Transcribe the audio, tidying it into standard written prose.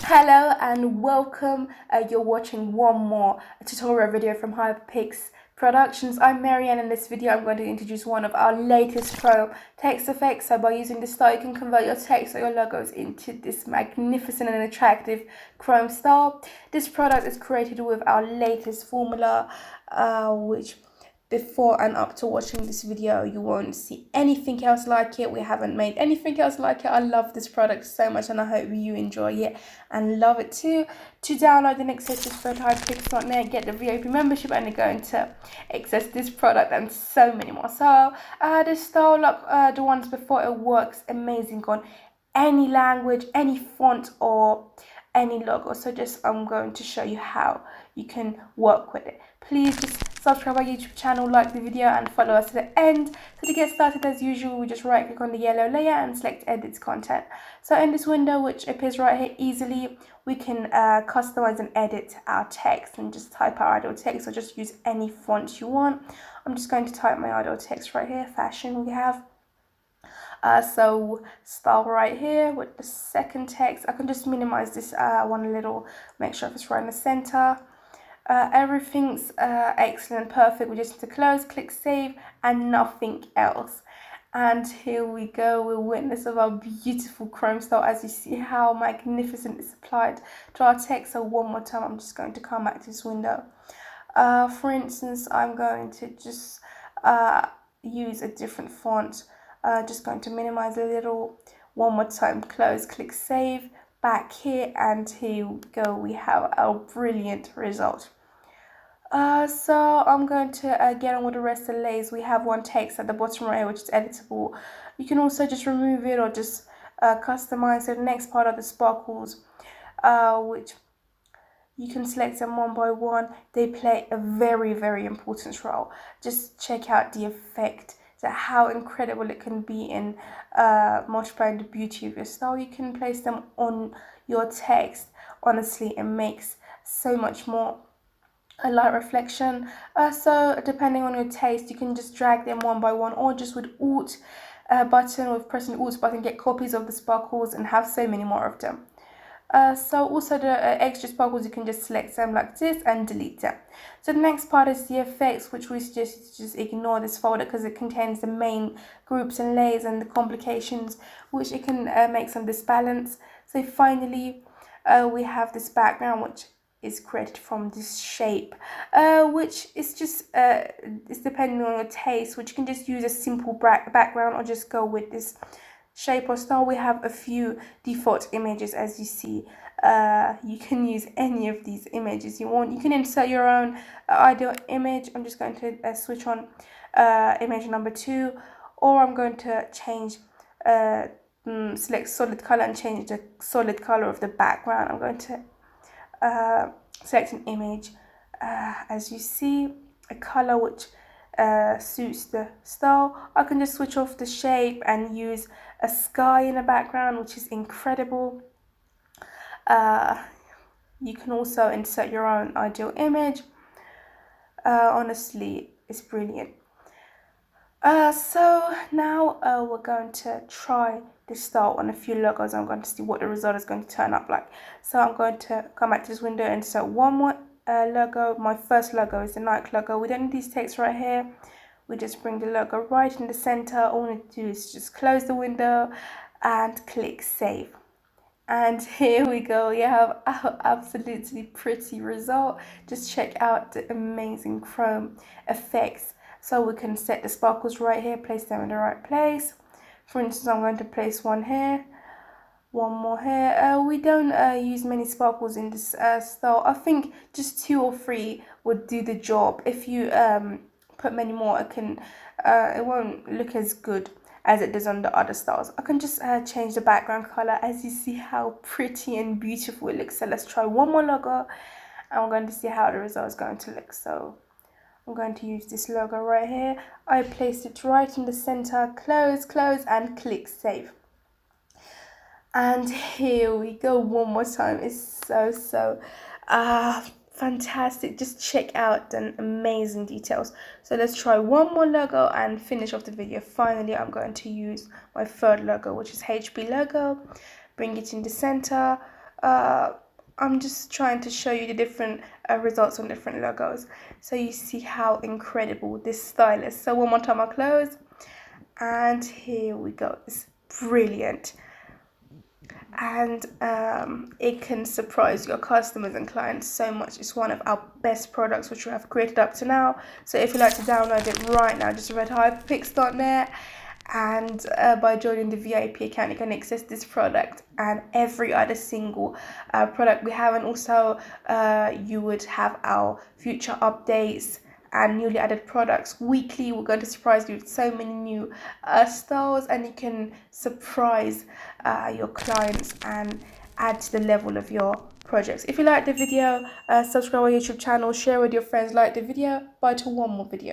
Hello and welcome. You're watching one more tutorial video from Hyperpix Productions. I'm Marianne. In this video I'm going to introduce one of our latest Chrome text effects. So by using this style you can convert your text or your logos into this magnificent and attractive Chrome style. This product is created with our latest formula, which before and up to watching this video you won't see anything else like it. We haven't made anything else like it. I love this product so much and I hope you enjoy it and love it too. To download the next just go to hyperpix.net, get the VIP membership, and you're going to access this product and so many more. So this style, like the ones before, it works amazing on any language, any font, or any logo. So I'm going to show you how you can work with it. Please just subscribe our YouTube channel, like the video, and follow us to the end. So to get started, as usual, we just right click on the yellow layer and select edit content. So in this window, which appears right here easily, we can customize and edit our text and just type our ideal text, or just use any font you want. I'm just going to type my ideal text right here, fashion we have. So style right here with the second text. I can just minimize this one a little, make sure it's right in the center. Everything's excellent, perfect. We just need to close, click save, and nothing else. And here we go, we're witness of our beautiful Chrome style. As you see how magnificent it's applied to our text. So one more time, I'm just going to come back to this window. For instance, I'm going to just use a different font. Just going to minimize a little. One more time, close, click save, back here, and here we go, we have our brilliant result. So I'm going to get on with the rest of the layers. We have one text at the bottom right here, which is editable. You can also just remove it or just customize it. The next part are the sparkles, which you can select them one by one. They play a very, very important role. Just check out the effect, how incredible it can be in multiplying the beauty of your style. You can place them on your text. Honestly, it makes so much more a light reflection. So depending on your taste, you can just drag them one by one, or just with Alt button, with pressing the Alt button, get copies of the sparkles and have so many more of them. So also the extra sparkles, you can just select them like this and delete them. So the next part is the effects, which we suggest you just ignore this folder because it contains the main groups and layers and the complications, which it can make some disbalance. So finally we have this background, which is created from this shape, which is just it's depending on your taste, which you can just use a simple background or just go with this shape or style. We have a few default images, as you see. You can use any of these images you want. You can insert your own ideal image. I'm just going to switch on image number 2, or I'm going to change select solid color and change the solid color of the background. I'm going to select an image, as you see, a color which suits the style. I can just switch off the shape and use a sky in the background, which is incredible. You can also insert your own ideal image. Honestly, it's brilliant. So now we're going to try this style on a few logos. I'm going to see what the result is going to turn up like. So I'm going to come back to this window and insert one more logo. My first logo is the Nike logo. We don't need these text right here. We just bring the logo right in the center. All we need to do is just close the window and click save. And here we go, we have our absolutely pretty result. Just check out the amazing Chrome effects. So we can set the sparkles right here, place them in the right place. For instance, I'm going to place one here, one more here. We don't use many sparkles in this style. I think just 2 or 3 would do the job. If you put many more, it won't look as good as it does on the other styles. I can just change the background color. As you see how pretty and beautiful it looks. So let's try one more logo and we're going to see how the result is going to look. So I'm going to use this logo right here. I placed it right in the center. Close, and click save. And here we go one more time. It's so fantastic. Just check out the amazing details. So let's try one more logo and finish off the video. Finally, I'm going to use my third logo, which is HB logo. Bring it in the center. I'm just trying to show you the different results on different logos, so you see how incredible this style is. So one more time I'll close, and here we go. It's brilliant, and it can surprise your customers and clients so much. It's one of our best products which we have created up to now. So if you'd like to download it right now, just read hyperpix.net, and by joining the VIP account you can access this product and every other single product we have. And also you would have our future updates and newly added products weekly. We're going to surprise you with so many new styles, and you can surprise your clients and add to the level of your projects. If you like the video, subscribe our YouTube channel, share with your friends, like the video. Bye till one more video.